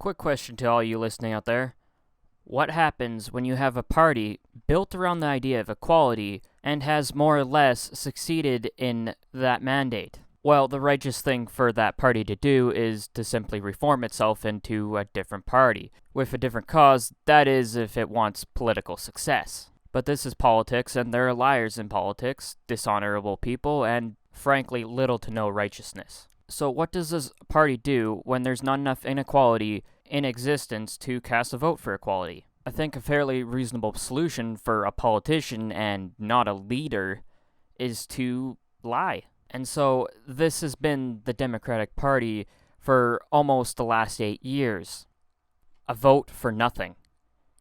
Quick question to all you listening out there. What happens when you have a party built around the idea of equality and has more or less succeeded in that mandate? Well, the righteous thing for that party to do is to simply reform itself into a different party, with a different cause, that is, if it wants political success. But this is politics, and there are liars in politics, dishonorable people, and frankly, little to no righteousness. So what does this party do when there's not enough inequality in existence to cast a vote for equality? I think a fairly reasonable solution for a politician and not a leader is to lie. And so this has been the Democratic Party for almost the last 8 years. A vote for nothing.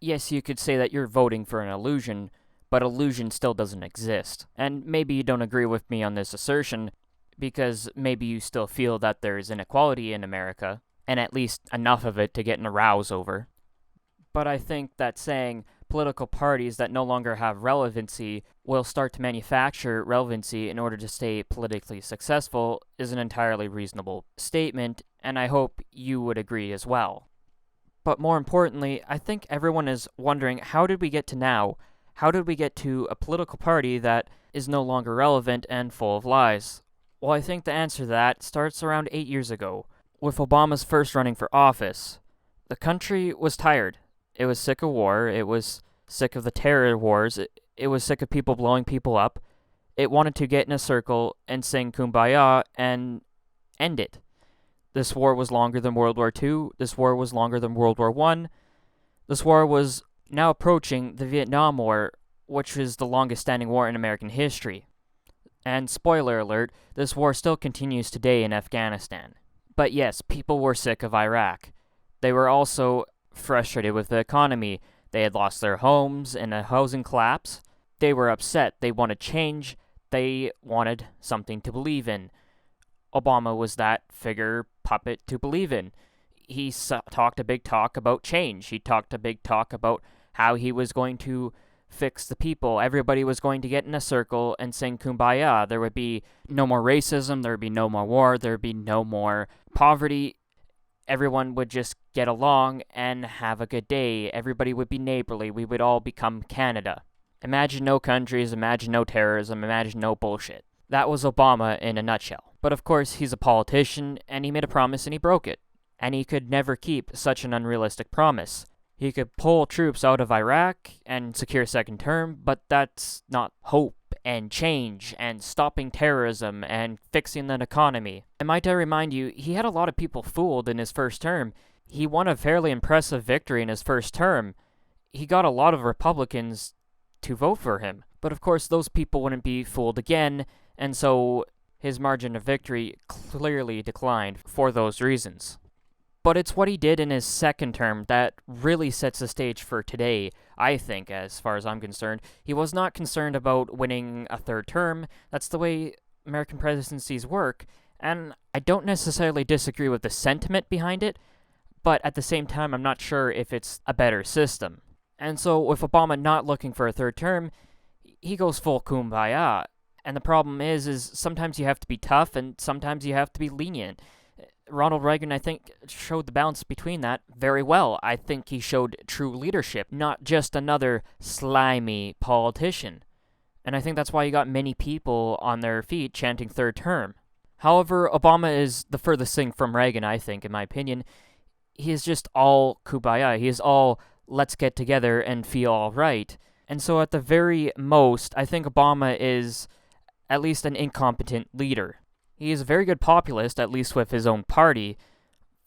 Yes, you could say that you're voting for an illusion, but illusion still doesn't exist. And maybe you don't agree with me on this assertion, because maybe you still feel that there's inequality in America, and at least enough of it to get an arouse over. But I think that saying political parties that no longer have relevancy will start to manufacture relevancy in order to stay politically successful is an entirely reasonable statement, and I hope you would agree as well. But more importantly, I think everyone is wondering, how did we get to now? How did we get to a political party that is no longer relevant and full of lies? Well, I think the answer to that starts around 8 years ago, with Obama's first running for office. The country was tired. It was sick of war. It was sick of the terror wars. It was sick of people blowing people up. It wanted to get in a circle and sing Kumbaya and end it. This war was longer than World War II. This war was longer than World War I. This war was now approaching the Vietnam War, which is the longest standing war in American history. And spoiler alert, this war still continues today in Afghanistan. But yes, people were sick of Iraq. They were also frustrated with the economy. They had lost their homes in a housing collapse. They were upset. They wanted change. They wanted something to believe in. Obama was that figure puppet to believe in. He talked a big talk about change. He talked a big talk about how he was going to fix the people. Everybody was going to get in a circle and sing Kumbaya. There would be no more racism. There would be no more war. There would be no more poverty. Everyone would just get along and have a good day. Everybody would be neighborly. We would all become Canada. Imagine no countries. Imagine no terrorism. Imagine no bullshit. That was Obama in a nutshell. But of course, he's a politician, and he made a promise and he broke it. And he could never keep such an unrealistic promise. He could pull troops out of Iraq and secure a second term, but that's not hope and change and stopping terrorism and fixing an economy. And might I remind you, he had a lot of people fooled in his first term. He won a fairly impressive victory in his first term. He got a lot of Republicans to vote for him. But of course, those people wouldn't be fooled again, and so his margin of victory clearly declined for those reasons. But it's what he did in his second term that really sets the stage for today, I think, as far as I'm concerned. He was not concerned about winning a third term. That's the way American presidencies work, and I don't necessarily disagree with the sentiment behind it, but at the same time, I'm not sure if it's a better system. And so, with Obama not looking for a third term, he goes full kumbaya. And the problem is sometimes you have to be tough, and sometimes you have to be lenient. Ronald Reagan, I think, showed the balance between that very well. I think he showed true leadership, not just another slimy politician. And I think that's why you got many people on their feet chanting third term. However, Obama is the furthest thing from Reagan, I think, in my opinion. He is just all kumbaya. He is all, let's get together and feel all right. And so at the very most, I think Obama is at least an incompetent leader. He is a very good populist, at least with his own party,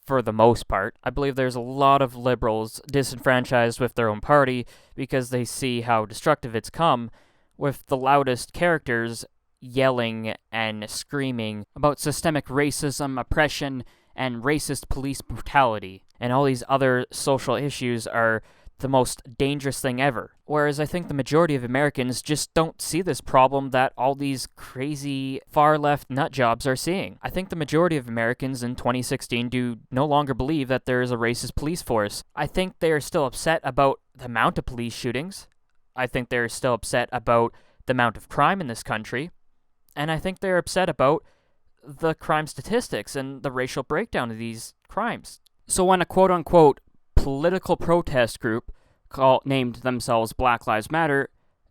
for the most part. I believe there's a lot of liberals disenfranchised with their own party because they see how destructive it's come, with the loudest characters yelling and screaming about systemic racism, oppression, and racist police brutality. And all these other social issues are the most dangerous thing ever. Whereas I think the majority of Americans just don't see this problem that all these crazy far-left nutjobs are seeing. I think the majority of Americans in 2016 do no longer believe that there is a racist police force. I think they are still upset about the amount of police shootings. I think they're still upset about the amount of crime in this country. And I think they're upset about the crime statistics and the racial breakdown of these crimes. So when a quote-unquote political protest group named themselves Black Lives Matter,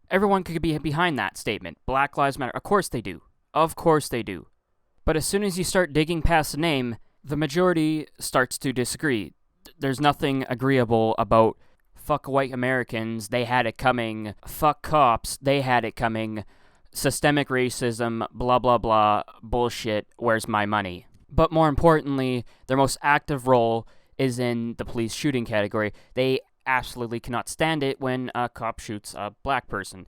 everyone could be behind that statement. Black Lives Matter. Of course they do. Of course they do. But as soon as you start digging past the name, the majority starts to disagree. There's nothing agreeable about fuck white Americans, they had it coming, fuck cops, they had it coming, systemic racism, blah blah blah, bullshit, where's my money? But more importantly, their most active role is in the police shooting category. They absolutely cannot stand it when a cop shoots a black person.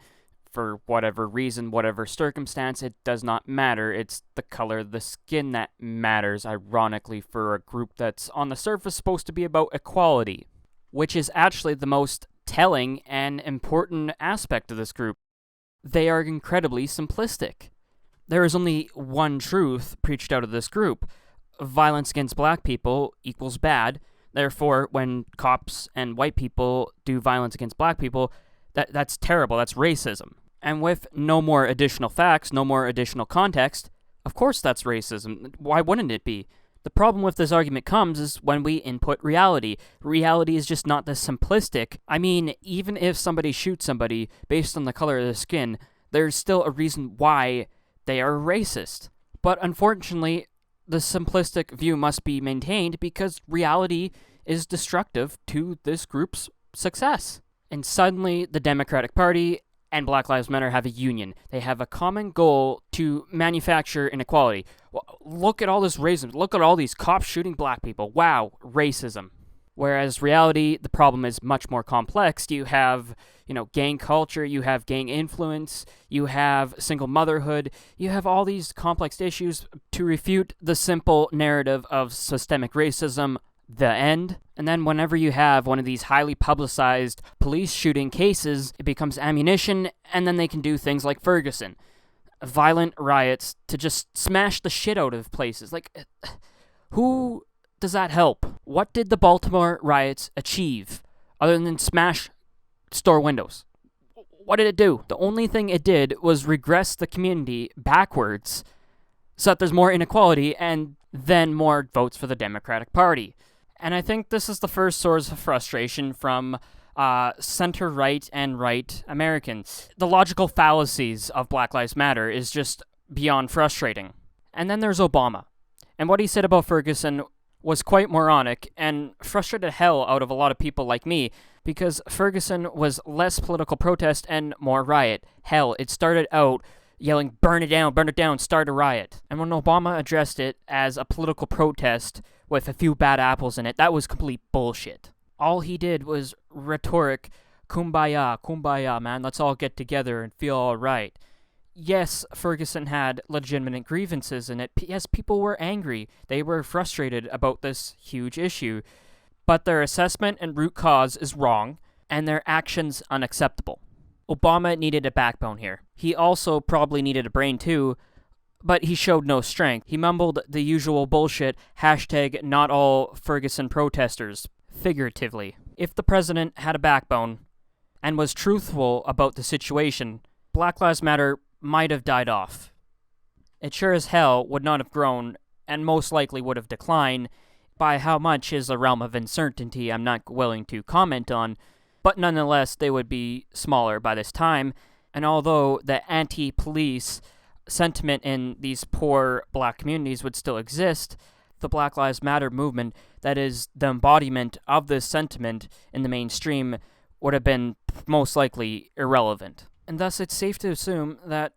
For whatever reason, whatever circumstance, it does not matter. It's the color of the skin that matters, ironically, for a group that's on the surface supposed to be about equality, which is actually the most telling and important aspect of this group. They are incredibly simplistic. There is only one truth preached out of this group. Violence against black people equals bad. Therefore, when cops and white people do violence against black people, that's terrible. That's racism. And with no more additional facts, no more additional context, of course that's racism. Why wouldn't it be? The problem with this argument comes is when we input reality. Reality is just not this simplistic. I mean, even if somebody shoots somebody based on the color of their skin, there's still a reason why they are racist. But unfortunately, the simplistic view must be maintained because reality is destructive to this group's success. And suddenly, the Democratic Party and Black Lives Matter have a union. They have a common goal to manufacture inequality. Well, look at all this racism. Look at all these cops shooting black people. Wow, racism. Whereas reality, the problem is much more complex. You have, gang culture, you have gang influence, you have single motherhood, you have all these complex issues to refute the simple narrative of systemic racism, the end. And then whenever you have one of these highly publicized police shooting cases, it becomes ammunition, and then they can do things like Ferguson. Violent riots to just smash the shit out of places. Like, who does that help? What did the Baltimore riots achieve other than smash store windows? What did it do? The only thing it did was regress the community backwards so that there's more inequality and then more votes for the Democratic Party. And I think this is the first source of frustration from center-right and right Americans. The logical fallacies of Black Lives Matter is just beyond frustrating. And then there's Obama. And what he said about Ferguson was quite moronic and frustrated hell out of a lot of people like me because Ferguson was less political protest and more riot. Hell, it started out yelling, burn it down, start a riot. And when Obama addressed it as a political protest with a few bad apples in it, that was complete bullshit. All he did was rhetoric, kumbaya, man, let's all get together and feel all right. Yes, Ferguson had legitimate grievances in it. Yes, people were angry. They were frustrated about this huge issue. But their assessment and root cause is wrong, and their actions unacceptable. Obama needed a backbone here. He also probably needed a brain too, but he showed no strength. He mumbled the usual bullshit, #not all Ferguson protesters, figuratively. If the president had a backbone and was truthful about the situation, Black Lives Matter might have died off. It sure as hell would not have grown, and most likely would have declined. By how much is a realm of uncertainty I'm not willing to comment on, but nonetheless they would be smaller by this time, and although the anti-police sentiment in these poor black communities would still exist, the Black Lives Matter movement, that is the embodiment of this sentiment in the mainstream, would have been most likely irrelevant. And thus it's safe to assume that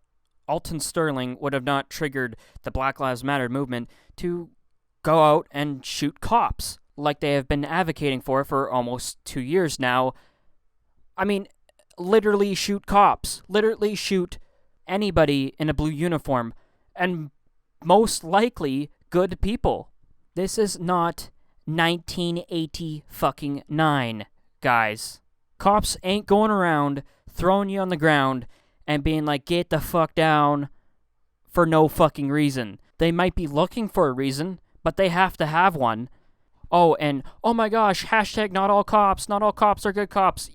Alton Sterling would have not triggered the Black Lives Matter movement to go out and shoot cops, like they have been advocating for almost 2 years now. I mean, literally shoot cops. Literally shoot anybody in a blue uniform. And most likely, good people. This is not 1989, guys. Cops ain't going around throwing you on the ground and being like, get the fuck down for no fucking reason. They might be looking for a reason, but they have to have one. Oh, and oh my gosh, #not all cops are good cops.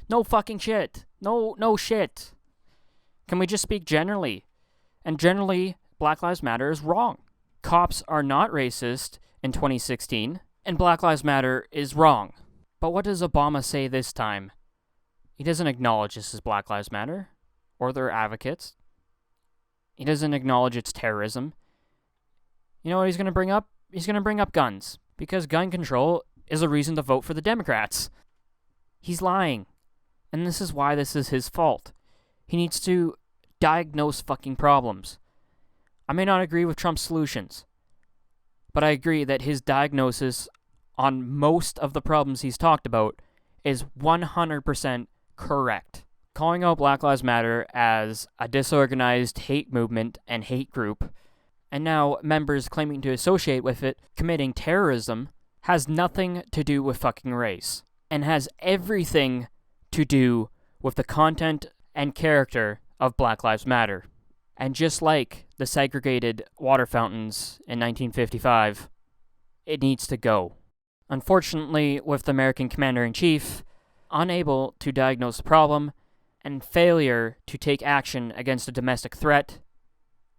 No fucking shit. No shit. Can we just speak generally? And generally, Black Lives Matter is wrong. Cops are not racist in 2016. And Black Lives Matter is wrong. But what does Obama say this time? He doesn't acknowledge this is Black Lives Matter or their advocates. He doesn't acknowledge it's terrorism. You know what he's going to bring up? He's going to bring up guns, because gun control is a reason to vote for the Democrats. He's lying. And this is why this is his fault. He needs to diagnose fucking problems. I may not agree with Trump's solutions, but I agree that his diagnosis on most of the problems he's talked about is 100% correct. Calling out Black Lives Matter as a disorganized hate movement and hate group, and now members claiming to associate with it committing terrorism, has nothing to do with fucking race, and has everything to do with the content and character of Black Lives Matter. And just like the segregated water fountains in 1955, it needs to go. Unfortunately, with the American Commander-in-Chief unable to diagnose the problem and failure to take action against a domestic threat,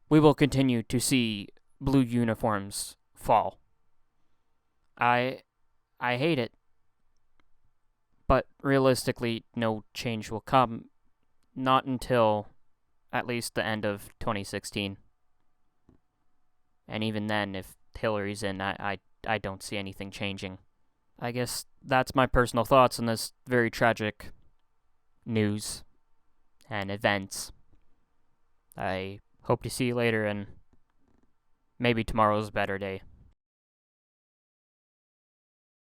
we will continue to see blue uniforms fall. I hate it. But realistically, no change will come. Not until at least the end of 2016. And even then, if Hillary's in, I don't see anything changing. I guess that's my personal thoughts on this very tragic news and events. I hope to see you later, and maybe tomorrow's a better day.